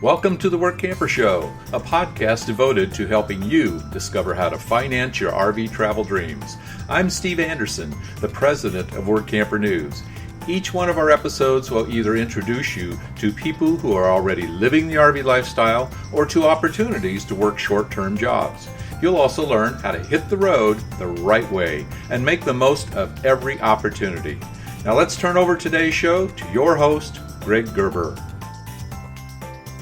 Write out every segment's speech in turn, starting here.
Welcome to the Workamper Show, a podcast devoted to helping you discover how to finance your RV travel dreams. I'm Steve Anderson, the president of Workamper News. Each one of our episodes will either introduce you to people who are already living the RV lifestyle or to opportunities to work short-term jobs. You'll also learn how to hit the road the right way and make the most of every opportunity. Now let's turn over today's show to your host, Greg Gerber.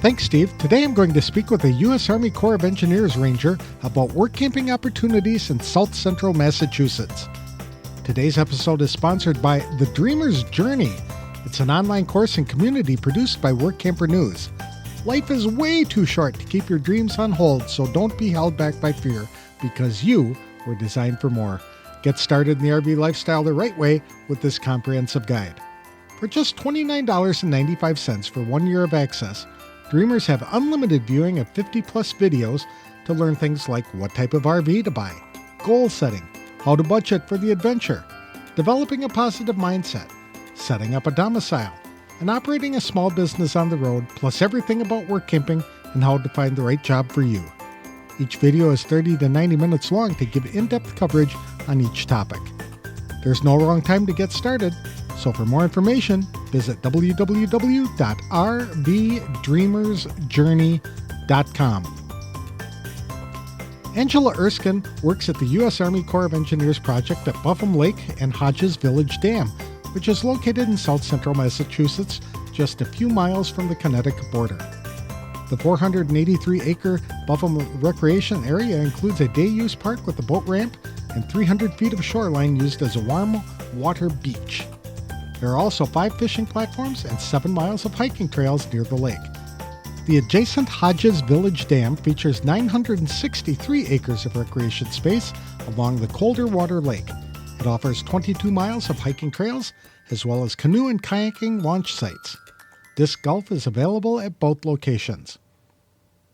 Thanks, Steve. Today I'm going to speak with a U.S. Army Corps of Engineers ranger about work camping opportunities in South Central Massachusetts. Today's episode is sponsored by The Dreamer's Journey. It's an online course and community produced by Workamper News. Life is way too short to keep your dreams on hold, so don't be held back by fear because you were designed for more. Get started in the RV lifestyle the right way with this comprehensive guide. For just $29.95 for 1 year of access, Dreamers have unlimited viewing of 50-plus videos to learn things like what type of RV to buy, goal setting, how to budget for the adventure, developing a positive mindset, setting up a domicile, and operating a small business on the road, plus everything about work camping and how to find the right job for you. Each video is 30 to 90 minutes long to give in-depth coverage on each topic. There's no wrong time to get started, so for more information, visit www.rvdreamersjourney.com. Angela Erskine works at the U.S. Army Corps of Engineers project at Buffumville Lake and Hodges Village Dam, which is located in South Central Massachusetts, just a few miles from the Connecticut border. The 483-acre Buffumville recreation area includes a day-use park with a boat ramp and 300 feet of shoreline used as a warm water beach. There are also 5 fishing platforms and 7 miles of hiking trails near the lake. The adjacent Hodges Village Dam features 963 acres of recreation space along the colder water lake. It offers 22 miles of hiking trails as well as canoe and kayaking launch sites. Disc golf is available at both locations.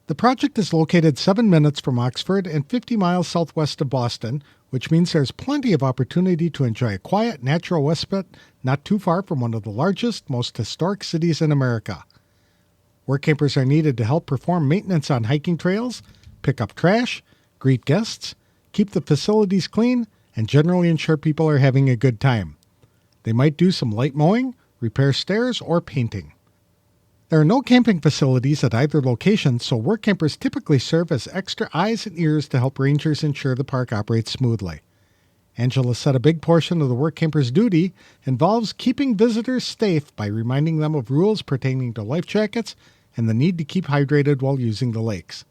The project is located 7 minutes from Oxford and 50 miles southwest of Boston, which means there's plenty of opportunity to enjoy a quiet, natural respite not too far from one of the largest, most historic cities in America. Work campers are needed to help perform maintenance on hiking trails, pick up trash, greet guests, keep the facilities clean, and generally ensure people are having a good time. They might do some light mowing, repair stairs, or painting. There are no camping facilities at either location, so work campers typically serve as extra eyes and ears to help rangers ensure the park operates smoothly. Angela said a big portion of the work camper's duty involves keeping visitors safe by reminding them of rules pertaining to life jackets and the need to keep hydrated while using the lakes.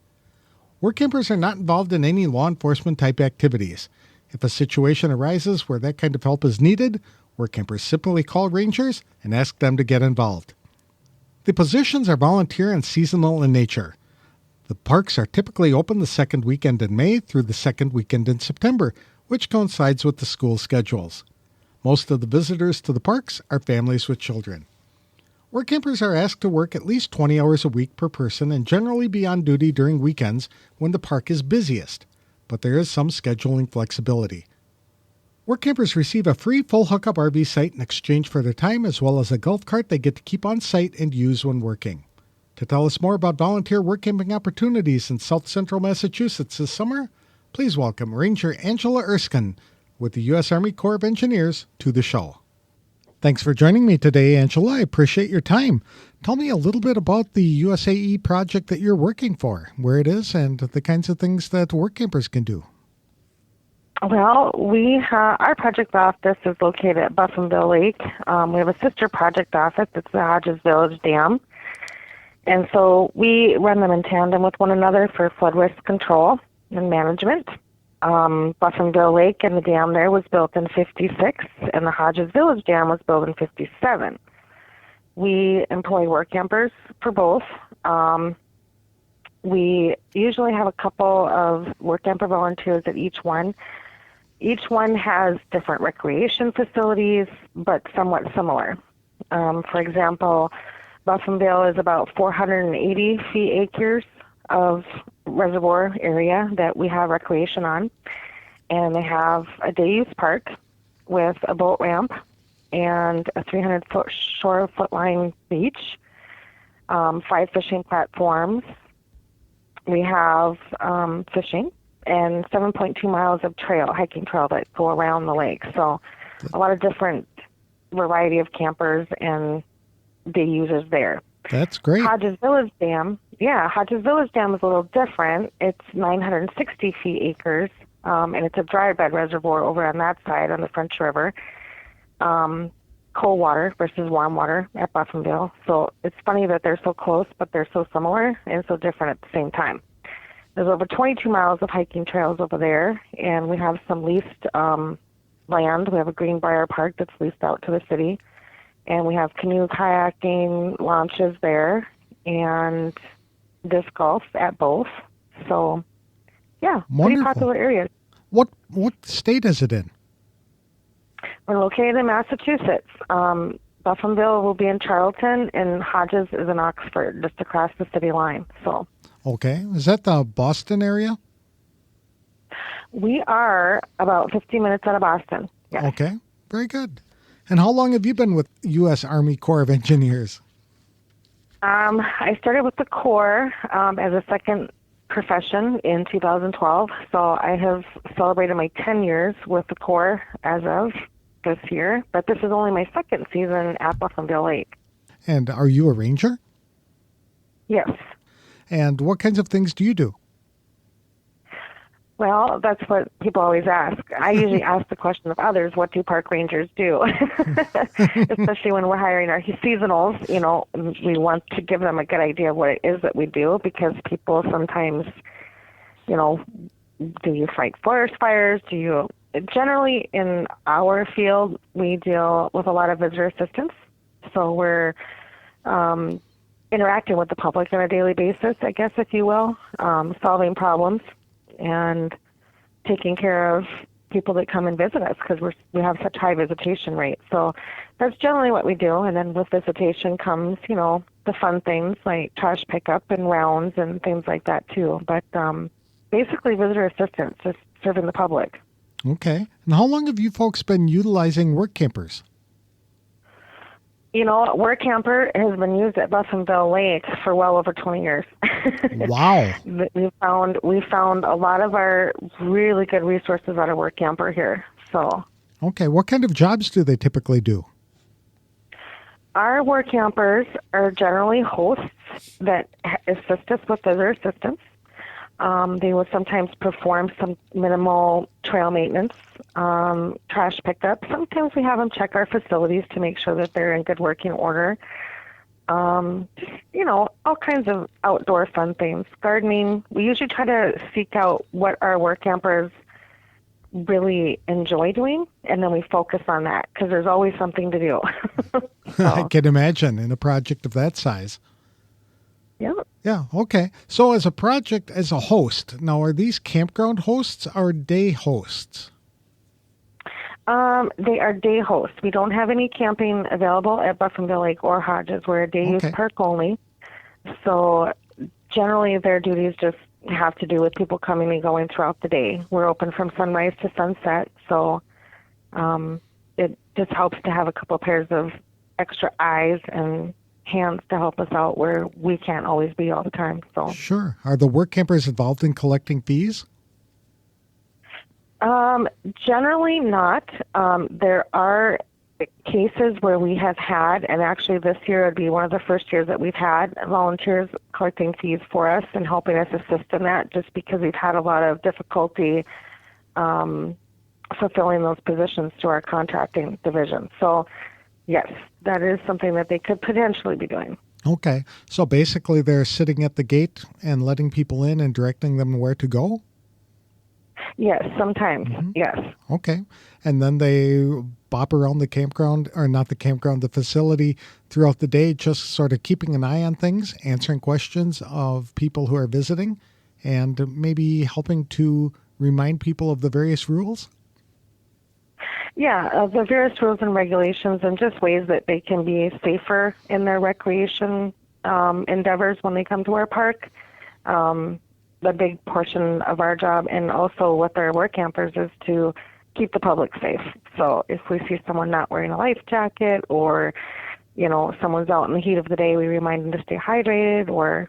Work campers are not involved in any law enforcement type activities. If a situation arises where that kind of help is needed, work campers simply call rangers and ask them to get involved. The positions are volunteer and seasonal in nature. The parks are typically open the second weekend in May through the second weekend in September, which coincides with the school schedules. Most of the visitors to the parks are families with children. Work campers are asked to work at least 20 hours a week per person and generally be on duty during weekends when the park is busiest, but there is some scheduling flexibility. Work campers receive a free full hookup RV site in exchange for their time, as well as a golf cart they get to keep on site and use when working. To tell us more about volunteer work camping opportunities in South Central Massachusetts this summer, please welcome Ranger Angela Erskine with the U.S. Army Corps of Engineers to the show. Thanks for joining me today, Angela. I appreciate your time. Tell me a little bit about the USAE project that you're working for, where it is, and the kinds of things that work campers can do. Well, our project office is located at Buffumville Lake. We have a sister project office. It's the Hodges Village Dam. And so we run them in tandem with one another for flood risk control and management. Buffumville Lake and the dam there was built in 56, and the Hodges Village Dam was built in 57. We employ work campers for both. We usually have a couple of work camper volunteers at each one. Each one has different recreation facilities, but somewhat similar. For example, Buffumville is about 480 acres of reservoir area that we have recreation on. And they have a day-use park with a boat ramp and a 300-foot shore footline beach. 5 fishing platforms. We have fishing and 7.2 miles of hiking trail that go around the lake. So a lot of different variety of campers and day users there. That's great. Hodges Village Dam is a little different. It's 960 acres, and it's a dry bed reservoir over on that side on the French River. Cold water versus warm water at Buffumville. So it's funny that they're so close, but they're so similar and so different at the same time. There's over 22 miles of hiking trails over there, and we have some leased land. We have a Greenbrier Park that's leased out to the city. And we have canoe kayaking launches there and disc golf at both. So, yeah, Wonderful. Pretty popular areas. What state is it in? We're located in Massachusetts. Buffumville will be in Charlton, and Hodges is in Oxford, just across the city line. So, okay. Is that the Boston area? We are about 15 minutes out of Boston. Yes. Okay. Very good. And how long have you been with U.S. Army Corps of Engineers? I started with the Corps as a second profession in 2012. So I have celebrated my 10 years with the Corps as of this year. But this is only my second season at Buffumville Lake. And are you a ranger? Yes. And what kinds of things do you do? Well, that's what people always ask. I usually ask the question of others, what do park rangers do? Especially when we're hiring our seasonals, we want to give them a good idea of what it is that we do, because people sometimes, do you fight forest fires? Generally in our field, we deal with a lot of visitor assistance. So we're interacting with the public on a daily basis, I guess, if you will, solving problems and taking care of people that come and visit us, because we have such high visitation rates. So that's generally what we do. And then with visitation comes, the fun things like trash pickup and rounds and things like that too. But basically visitor assistance, just serving the public. Okay. And how long have you folks been utilizing Workampers? Workamper has been used at Buffumville Lake for well over 20 years. Wow. We found a lot of our really good resources out of Workamper here. So. Okay. What kind of jobs do they typically do? Our Workampers are generally hosts that assist us with visitor assistance. They will sometimes perform some minimal trail maintenance, trash pickup. Sometimes we have them check our facilities to make sure that they're in good working order. All kinds of outdoor fun things. Gardening. We usually try to seek out what our Workampers really enjoy doing, and then we focus on that, because there's always something to do. I can imagine in a project of that size. Yeah. Yeah, okay. So as a host, now are these campground hosts or day hosts? They are day hosts. We don't have any camping available at Buffumville Lake or Hodges. We're a day use park only. So generally their duties just have to do with people coming and going throughout the day. We're open from sunrise to sunset. So it just helps to have a couple pairs of extra eyes and hands to help us out where we can't always be all the time. So sure. Are the Workampers involved in collecting fees? Generally not. There are cases where we have had, and actually this year would be one of the first years that we've had volunteers collecting fees for us and helping us assist in that, just because we've had a lot of difficulty fulfilling those positions to our contracting division. So yes, that is something that they could potentially be doing. Okay. So basically they're sitting at the gate and letting people in and directing them where to go? Yes, sometimes. Mm-hmm. Yes. Okay. And then they bop around the campground, or not the campground, the facility throughout the day, just sort of keeping an eye on things, answering questions of people who are visiting, and maybe helping to remind people of the various rules? Yeah, the various rules and regulations, and just ways that they can be safer in their recreation endeavors when they come to our park. The big portion of our job, and also with our Workampers, is to keep the public safe. So if we see someone not wearing a life jacket or someone's out in the heat of the day, we remind them to stay hydrated, or,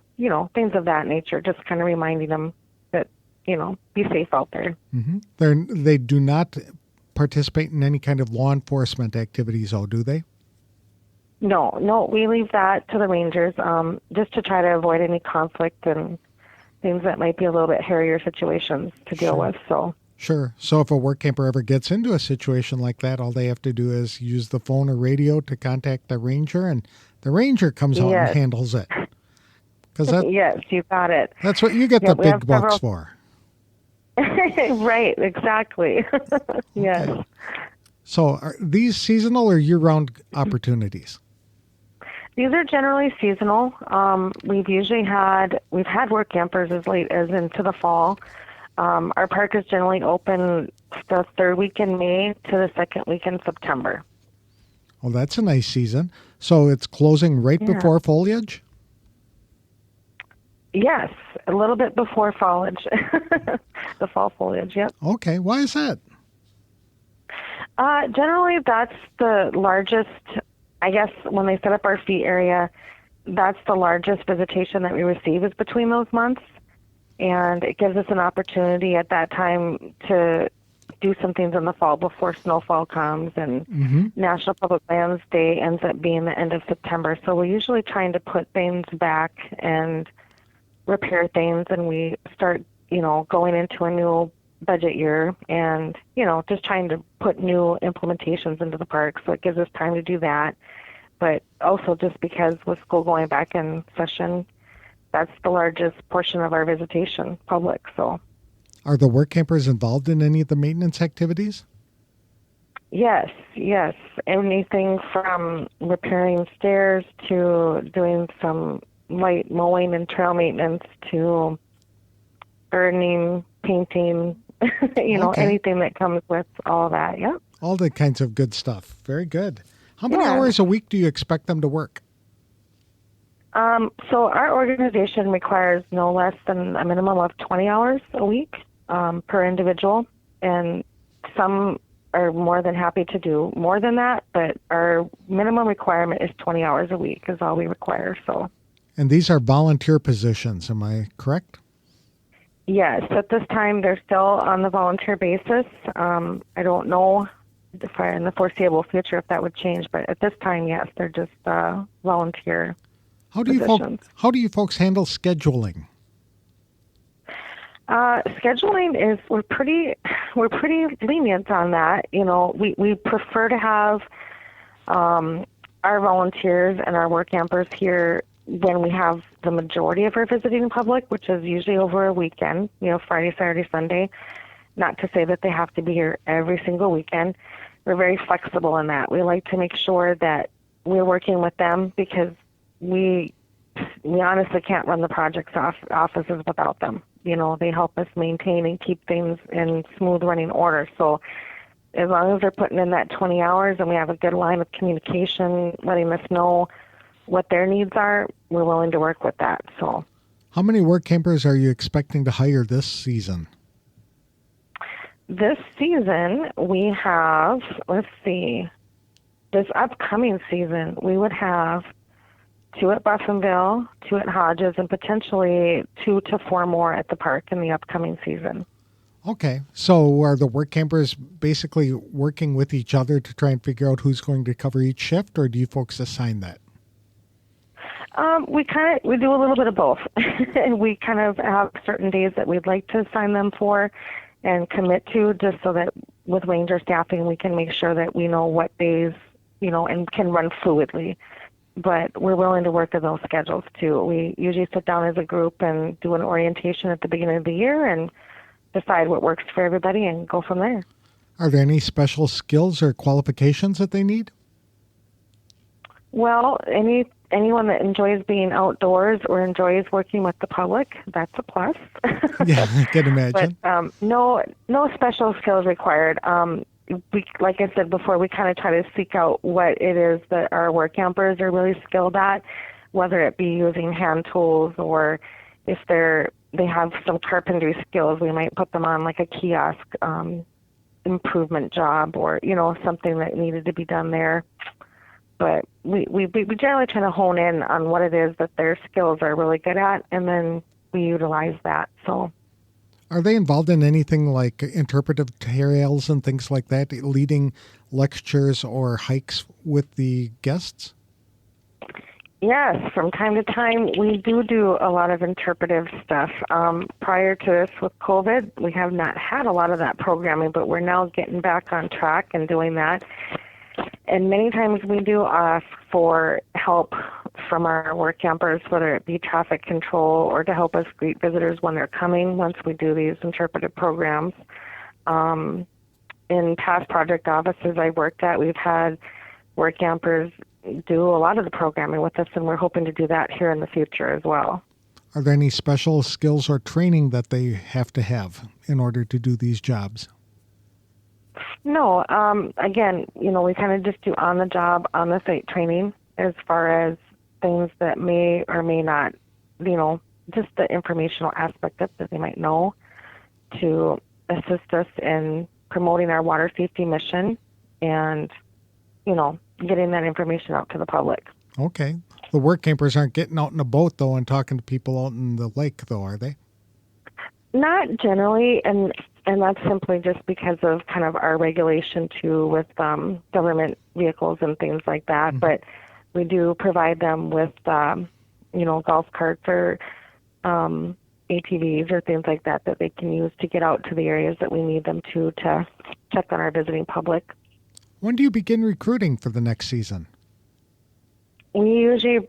things of that nature, just kind of reminding them that, be safe out there. Mm-hmm. They do not participate in any kind of law enforcement activities, do they? No, we leave that to the rangers, just to try to avoid any conflict and things that might be a little bit hairier situations to deal with. Sure. So if a work camper ever gets into a situation like that, all they have to do is use the phone or radio to contact the ranger, and the ranger comes out and handles it. Yes, you got it. That's what you get the big bucks for. Right, exactly. Yes. Okay. So are these seasonal or year-round opportunities? These are generally seasonal. We've had work campers as late as into the fall. Our park is generally open the third week in May to the second week in September. Well, that's a nice season. So it's closing right before foliage? Yes, a little bit before foliage. The fall foliage, yep. Okay, why is that? Generally, that's the largest, I guess, when they set up our feed area, that's the largest visitation that we receive is between those months. And it gives us an opportunity at that time to do some things in the fall before snowfall comes. And National Public Lands Day ends up being the end of September. So we're usually trying to put things back and repair things. And we start, going into a new budget year and, just trying to put new implementations into the park. So it gives us time to do that. But also just because with school going back in session, that's the largest portion of our visitation public. So, are the work campers involved in any of the maintenance activities? Yes. Anything from repairing stairs to doing some light mowing and trail maintenance to gardening, painting, anything that comes with all that. Yep. All the kinds of good stuff. Very good. How many hours a week do you expect them to work? So our organization requires no less than a minimum of 20 hours a week per individual, and some are more than happy to do more than that, but our minimum requirement is 20 hours a week is all we require. So. And these are volunteer positions, am I correct? Yes, at this time they're still on the volunteer basis. I don't know if in the foreseeable future if that would change, but at this time, yes, they're just volunteer. How do you folks handle scheduling? Scheduling is we're pretty lenient on that. We prefer to have our volunteers and our work campers here when we have the majority of our visiting public, which is usually over a weekend, Friday, Saturday, Sunday. Not to say that they have to be here every single weekend. We're very flexible in that. We like to make sure that we're working with them because we honestly can't run the project's offices without them. They help us maintain and keep things in smooth running order. So as long as they're putting in that 20 hours and we have a good line of communication, letting us know what their needs are, we're willing to work with that. So, how many work campers are you expecting to hire this season? This season, we have, this upcoming season, we would have 2 at Buffumville, 2 at Hodges, and potentially 2 to 4 more at the park in the upcoming season. Okay. So are the work campers basically working with each other to try and figure out who's going to cover each shift, or do you folks assign that? We do a little bit of both. We kind of have certain days that we'd like to assign them for and commit to, just so that with ranger staffing we can make sure that we know what days, and can run fluidly. But we're willing to work with those schedules too. We usually sit down as a group and do an orientation at the beginning of the year and decide what works for everybody and go from there. Are there any special skills or qualifications that they need? Well, anyone that enjoys being outdoors or enjoys working with the public, that's a plus. Yeah, I can imagine. But no special skills required. Like I said before, we kind of try to seek out what it is that our work campers are really skilled at, whether it be using hand tools or if they have some carpentry skills, we might put them on like a kiosk improvement job or, something that needed to be done there. But we generally try to hone in on what it is that their skills are really good at, and then we utilize that. So, Are they involved in anything like interpretive trails and things like that, leading lectures or hikes with the guests? yes, from time to time, we do a lot of interpretive stuff. Prior to this with COVID, we have not had a lot of that programming, but we're now getting back on track and doing that. And many times we do ask for help from our Workampers, whether it be traffic control or to help us greet visitors when they're coming once we do these interpretive programs. In past project offices I worked at, we've had Workampers do a lot of the programming with us, and we're hoping to do that here in the future as well. Are there any special skills or training that they have to have in order to do these jobs? No, again, we kind of just do on-the-job, on-the-site training as far as things that may or may not, just the informational aspect of that they might know to assist us in promoting our water safety mission and, getting that information out to the public. Okay. The work campers aren't getting out in a boat, though, and talking to people out in the lake, though, are they? Not generally, and that's simply just because of kind of our regulation, too, with government vehicles and things like that. Mm-hmm. But we do provide them with, golf carts or ATVs or things like that they can use to get out to the areas that we need them to check on our visiting public. When do you begin recruiting for the next season? We usually,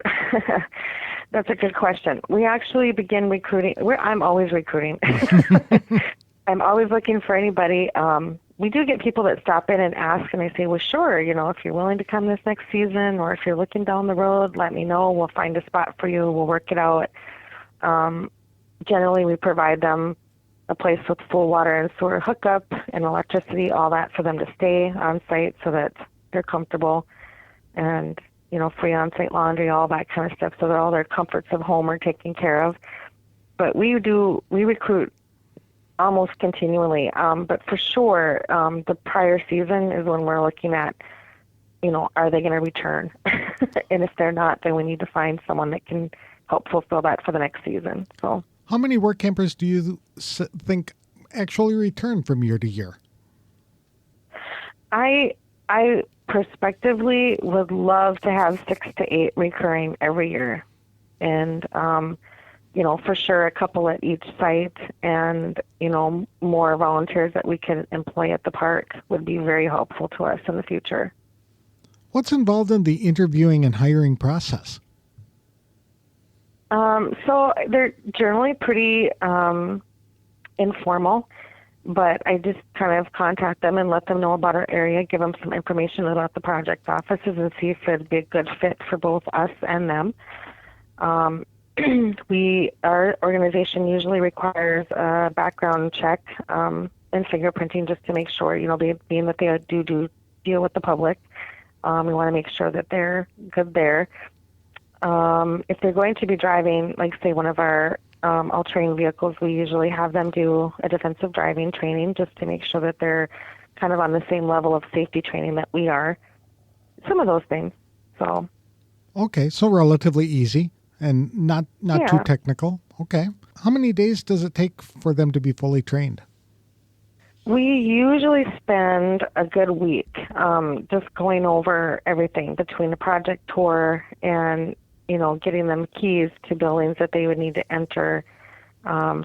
that's a good question. We actually begin recruiting. I'm always recruiting. I'm always looking for anybody. We do get people that stop in and ask, and I say, well, sure, if you're willing to come this next season, or if you're looking down the road, let me know. We'll find a spot for you. We'll work it out. Generally, we provide them a place with full water and sewer hookup and electricity, all that for them to stay on site so that they're comfortable, and free on-site laundry, all that kind of stuff, so that all their comforts of home are taken care of. But we recruit almost continually. But for sure, the prior season is when we're looking at, are they going to return? And if they're not, then we need to find someone that can help fulfill that for the next season. So, how many work campers do you think actually return from year to year? I prospectively would love to have 6 to 8 recurring every year. And, for sure a couple at each site, and, more volunteers that we can employ at the park would be very helpful to us in the future. What's involved in the interviewing and hiring process? So they're generally pretty informal, but I just kind of contact them and let them know about our area, give them some information about the project offices, and see if it'd be a good fit for both us and them. Our organization usually requires a background check and fingerprinting, just to make sure, being that they do deal with the public. We want to make sure that they're good there. If they're going to be driving, like say one of our all-terrain vehicles, we usually have them do a defensive driving training, just to make sure that they're kind of on the same level of safety training that we are. Some of those things. So. Okay, so relatively easy and not too technical. Okay. How many days does it take for them to be fully trained? We usually spend a good week just going over everything between the project tour and, getting them keys to buildings that they would need to enter,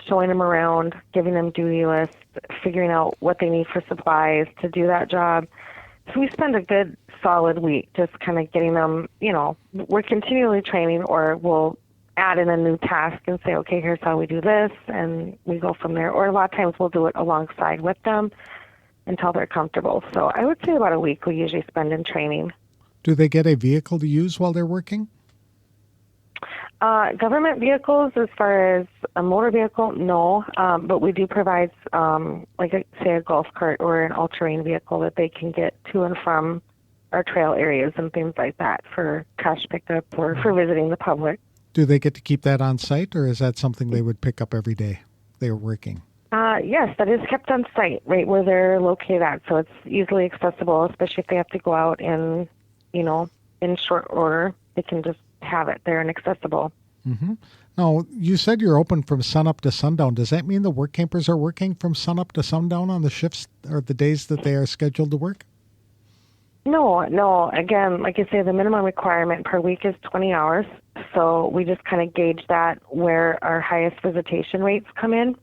showing them around, giving them duty lists, figuring out what they need for supplies to do that job. So we spend a good solid week just kind of getting them, we're continually training, or we'll add in a new task and say, okay, here's how we do this, and we go from there. Or a lot of times we'll do it alongside with them until they're comfortable. So I would say about a week we usually spend in training. Do they get a vehicle to use while they're working? Government vehicles, as far as a motor vehicle, no. But we do provide, say, a golf cart or an all-terrain vehicle that they can get to and from our trail areas and things like that for cash pickup or for visiting the public. Do they get to keep that on site, or is that something they would pick up every day they are working? Yes, that is kept on site, right where they're located at. So it's easily accessible, especially if they have to go out and, in short order, they can just have it there and accessible. Mm-hmm. Now, you said you're open from sunup to sundown. Does that mean the work campers are working from sunup to sundown on the shifts or the days that they are scheduled to work? No. Again, like I say, the minimum requirement per week is 20 hours. So we just kind of gauge that where our highest visitation rates come in.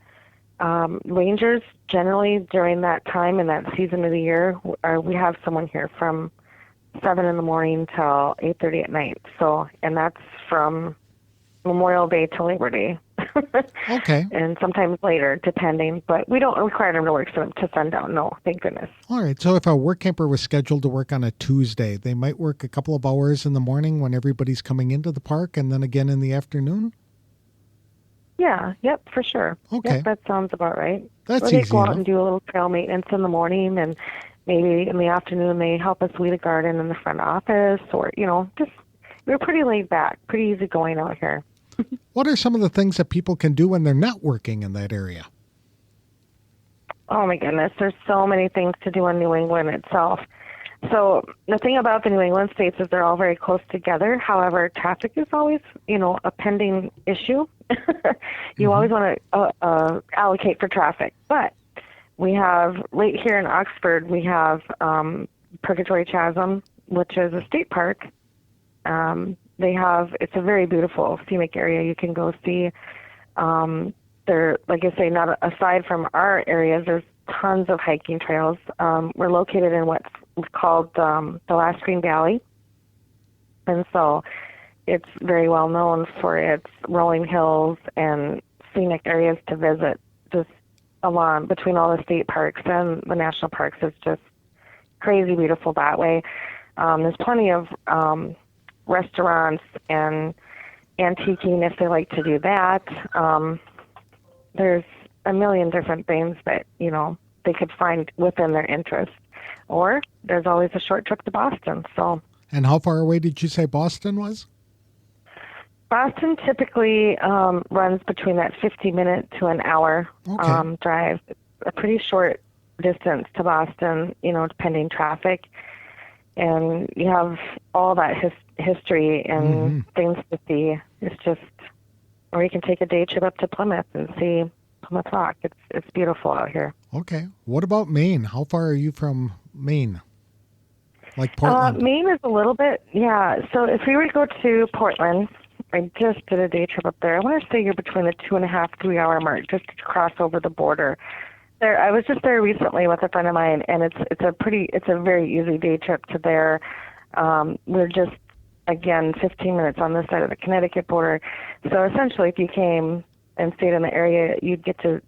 Rangers, generally during that time and that season of the year, we have someone here from 7 in the morning till 8:30 at night. So, and that's from Memorial Day to Labor Day. Okay. And sometimes later, depending. But we don't require them to work to sundown. No, thank goodness. All right. So if a work camper was scheduled to work on a Tuesday, they might work a couple of hours in the morning when everybody's coming into the park and then again in the afternoon? Yeah, yep, for sure. Okay. Yep, that sounds about right. That's or they easy go out enough. and do a little trail maintenance in the morning, and maybe in the afternoon they help us weed a garden in the front office, or, just, we're pretty laid back, pretty easy going out here. What are some of the things that people can do when they're not working in that area? Oh my goodness, there's so many things to do in New England itself. So the thing about the New England states is they're all very close together. However, traffic is always, a pending issue. You always want to allocate for traffic. But we have, right here in Oxford, we have Purgatory Chasm, which is a state park. It's a very beautiful scenic area you can go see. There, like I say, not aside from our areas, there's tons of hiking trails. We're located in what's called the Last Green Valley. And so it's very well known for its rolling hills and scenic areas to visit just along between all the state parks and the national parks. It's just crazy beautiful that way. There's plenty of restaurants and antiquing if they like to do that. There's a million different things that, they could find within their interest. Or there's always a short trip to Boston. So. And how far away did you say Boston was? Boston typically runs between that 50-minute to an hour drive. It's a pretty short distance to Boston, depending traffic. And you have all that history and things to see. It's just, or you can take a day trip up to Plymouth and see Plymouth Rock. It's beautiful out here. Okay. What about Maine? How far are you from Maine? Like Portland? Maine is a little bit, yeah. So if we were to go to Portland, I just did a day trip up there. I want to say you're between the 2.5, 3 hour mark just to cross over the border. There, I was just there recently with a friend of mine, and it's a very easy day trip to there. We're just, again, 15 minutes on this side of the Connecticut border. So essentially, if you came and stayed in the area, you'd get to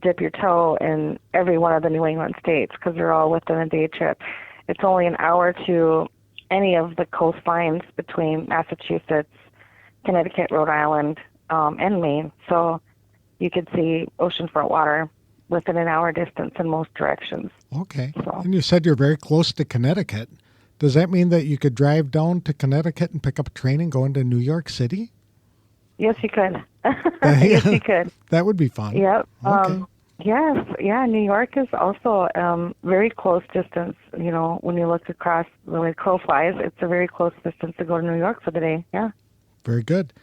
dip your toe in every one of the New England states because they're all within a day trip. It's only an hour to any of the coastlines between Massachusetts, Connecticut, Rhode Island, and Maine. So you could see oceanfront water within an hour distance in most directions. Okay. So. And you said you're very close to Connecticut. Does that mean that you could drive down to Connecticut and pick up a train and go into New York City? Yes, you could. Yes, you could. That would be fun. Yep. Okay. Yes. Yeah. New York is also very close distance. When you look across the way the crow flies, it's a very close distance to go to New York for the day. Yeah. Very good.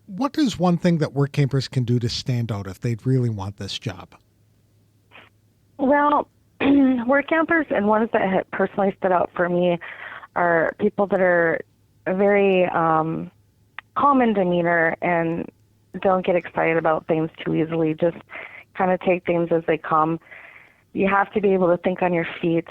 What is one thing that work campers can do to stand out if they really want this job? Well, Workampers and ones that have personally stood out for me are people that are very calm in demeanor and don't get excited about things too easily. Just kind of take things as they come. You have to be able to think on your feet.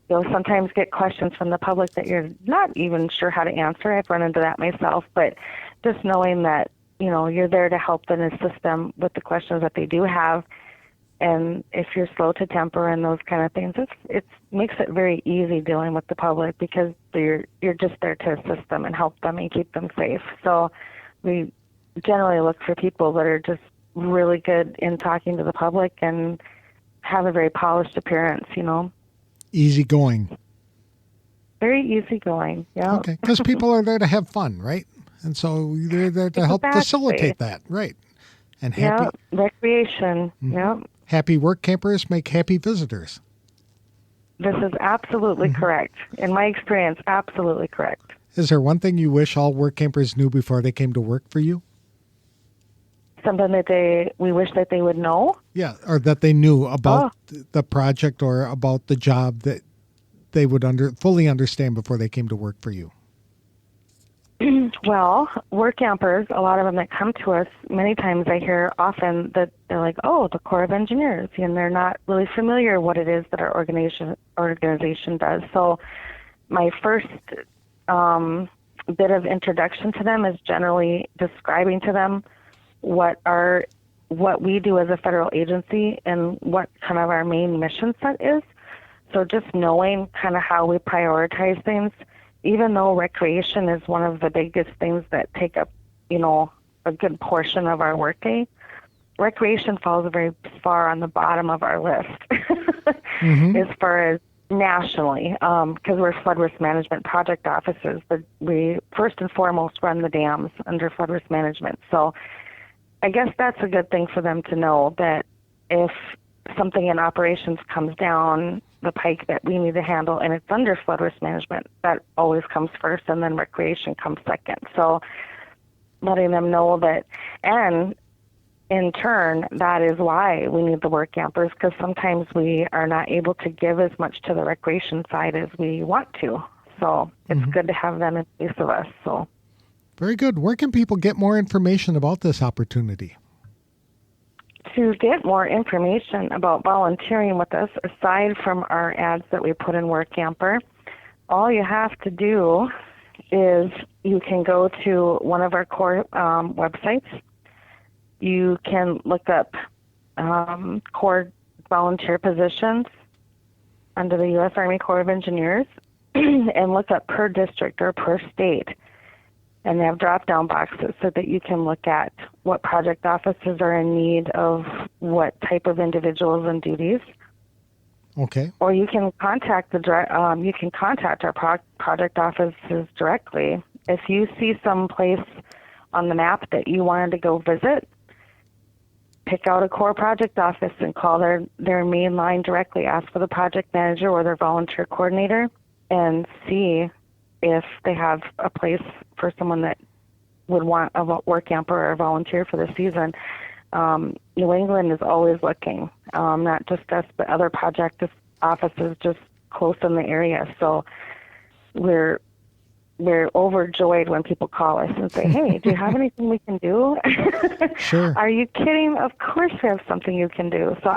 You'll sometimes get questions from the public that you're not even sure how to answer. I've run into that myself, but just knowing that, you're there to help and assist them with the questions that they do have. And if you're slow to temper and those kind of things, it makes it very easy dealing with the public because you're just there to assist them and help them and keep them safe. So we generally look for people that are just really good in talking to the public and have a very polished appearance, Easygoing. Very easygoing, yeah. Okay, because people are there to have fun, right? And so they're there to help facilitate that, right? And happy recreation, Happy work campers make happy visitors. This is absolutely correct. In my experience, absolutely correct. Is there one thing you wish all work campers knew before they came to work for you? Something that we wish that they would know? Yeah, or that they knew about the project or about the job that they would fully understand before they came to work for you. Well, Workampers, a lot of them that come to us, many times I hear often that they're like, oh, the Corps of Engineers, and they're not really familiar what it is that our organization does. So my first bit of introduction to them is generally describing to them what we do as a federal agency and what kind of our main mission set is. So just knowing kind of how we prioritize things, even though recreation is one of the biggest things that take up, a good portion of our workday, recreation falls very far on the bottom of our list as far as nationally, because we're flood risk management project offices, but we first and foremost run the dams under flood risk management. So I guess that's a good thing for them to know, that if something in operations comes down the pike that we need to handle and it's under flood risk management, that always comes first, and then recreation comes second. So letting them know that, and in turn, that is why we need the work campers, because sometimes we are not able to give as much to the recreation side as we want to. So it's good to have them in place of us. So very good. Where can people get more information about this opportunity? To get more information about volunteering with us, aside from our ads that we put in Workamper, all you have to do is you can go to one of our core websites. You can look up core volunteer positions under the U.S. Army Corps of Engineers and look up per district or per state. And they have drop-down boxes so that you can look at what project offices are in need of what type of individuals and duties. Okay. Or you can contact our project offices directly. If you see some place on the map that you wanted to go visit, pick out a core project office and call their main line directly. Ask for the project manager or their volunteer coordinator and see if they have a place for someone that would want a work camper or a volunteer for the season. New England is always looking, not just us, but other project offices just close in the area. So we're overjoyed when people call us and say, hey, do you have anything we can do? Sure. Are you kidding? Of course we have something you can do. So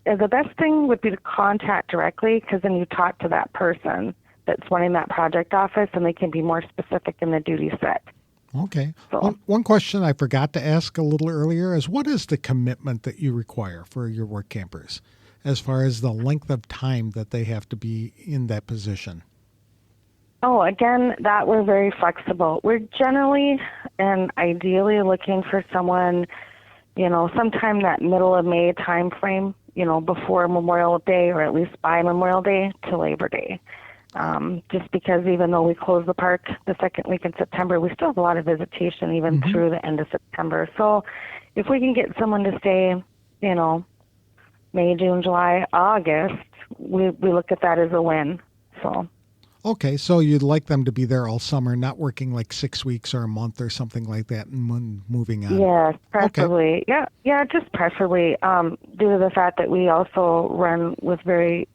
the best thing would be to contact directly, because then you talk to that person that's running that project office, and they can be more specific in the duty set. Okay. So, one question I forgot to ask a little earlier is, what is the commitment that you require for your work campers as far as the length of time that they have to be in that position? Oh, again, that we're very flexible. We're generally and ideally looking for someone, sometime that middle of May time frame, before Memorial Day, or at least by Memorial Day to Labor Day. Just because even though we close the park the second week in September, we still have a lot of visitation even through the end of September. So if we can get someone to stay, May, June, July, August, we look at that as a win. So. Okay, so you'd like them to be there all summer, not working like 6 weeks or a month or something like that and moving on. Yes, preferably. Okay. Yeah, just preferably, due to the fact that we also run with very,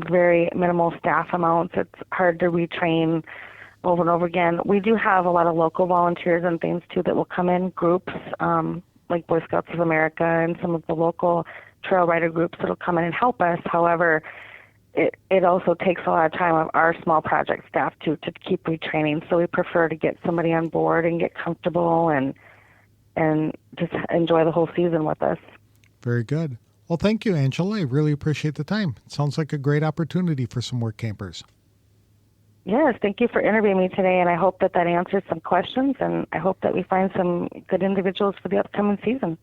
very minimal staff amounts. It's hard to retrain over and over again. We do have a lot of local volunteers and things too that will come in groups, like Boy Scouts of America and some of the local trail rider groups that'll come in and help us. However, it also takes a lot of time of our small project staff to keep retraining. So we prefer to get somebody on board and get comfortable and just enjoy the whole season with us. Very good. Well, thank you, Angela. I really appreciate the time. It sounds like a great opportunity for some work campers. Yes, thank you for interviewing me today, and I hope that answers some questions, and I hope that we find some good individuals for the upcoming season.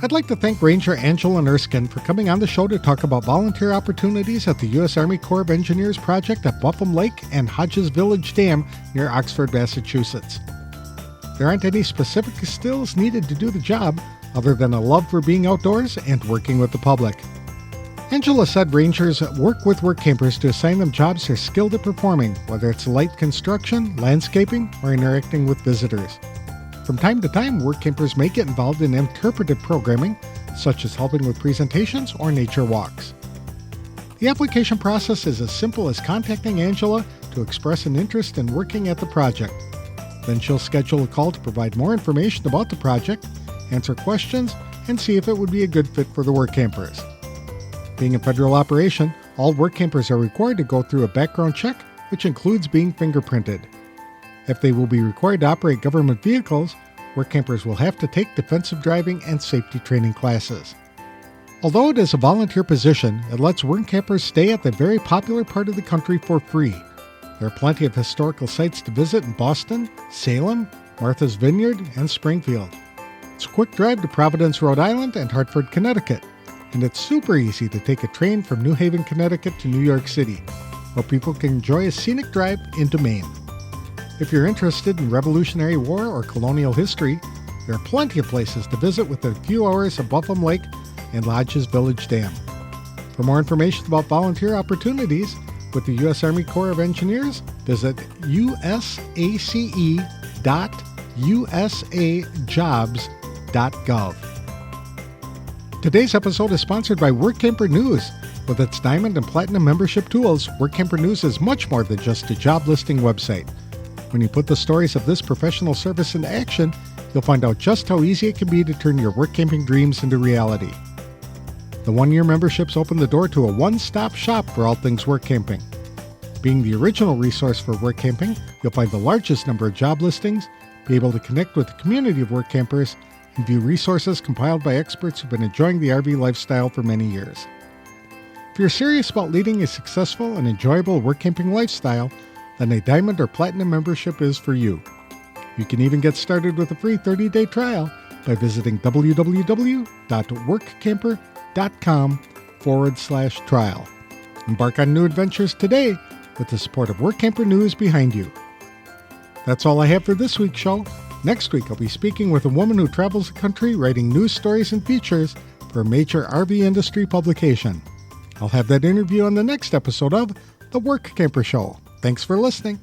I'd like to thank Ranger Angela Erskine for coming on the show to talk about volunteer opportunities at the U.S. Army Corps of Engineers project at Buffum Lake and Hodges Village Dam near Oxford, Massachusetts. There aren't any specific skills needed to do the job other than a love for being outdoors and working with the public. Angela said rangers work with work campers to assign them jobs they're skilled at performing, whether it's light construction, landscaping, or interacting with visitors. From time to time, work campers may get involved in interpretive programming, such as helping with presentations or nature walks. The application process is as simple as contacting Angela to express an interest in working at the project. Then she'll schedule a call to provide more information about the project, answer questions, and see if it would be a good fit for the work campers. Being a federal operation, all work campers are required to go through a background check, which includes being fingerprinted. If they will be required to operate government vehicles, work campers will have to take defensive driving and safety training classes. Although it is a volunteer position, it lets work campers stay at the very popular part of the country for free. There are plenty of historical sites to visit in Boston, Salem, Martha's Vineyard, and Springfield. It's a quick drive to Providence, Rhode Island, and Hartford, Connecticut. And it's super easy to take a train from New Haven, Connecticut to New York City, where people can enjoy a scenic drive into Maine. If you're interested in Revolutionary War or colonial history, there are plenty of places to visit within a few hours of Buffumville Lake and Hodges Village Dam. For more information about volunteer opportunities with the U.S. Army Corps of Engineers, visit usace.usajobs.gov. Today's episode is sponsored by Workamper News. With its Diamond and Platinum membership tools, Workamper News is much more than just a job listing website. When you put the stories of this professional service into action, you'll find out just how easy it can be to turn your work camping dreams into reality. The one-year memberships open the door to a one-stop shop for all things work camping. Being the original resource for work camping, you'll find the largest number of job listings, be able to connect with the community of work campers, and view resources compiled by experts who've been enjoying the RV lifestyle for many years. If you're serious about leading a successful and enjoyable work camping lifestyle, then a Diamond or Platinum membership is for you. You can even get started with a free 30-day trial by visiting www.workamper.com/trial. Embark on new adventures today with the support of Workamper News behind you. That's all I have for this week's show. Next week, I'll be speaking with a woman who travels the country writing news stories and features for a major RV industry publication. I'll have that interview on the next episode of The Workamper Show. Thanks for listening.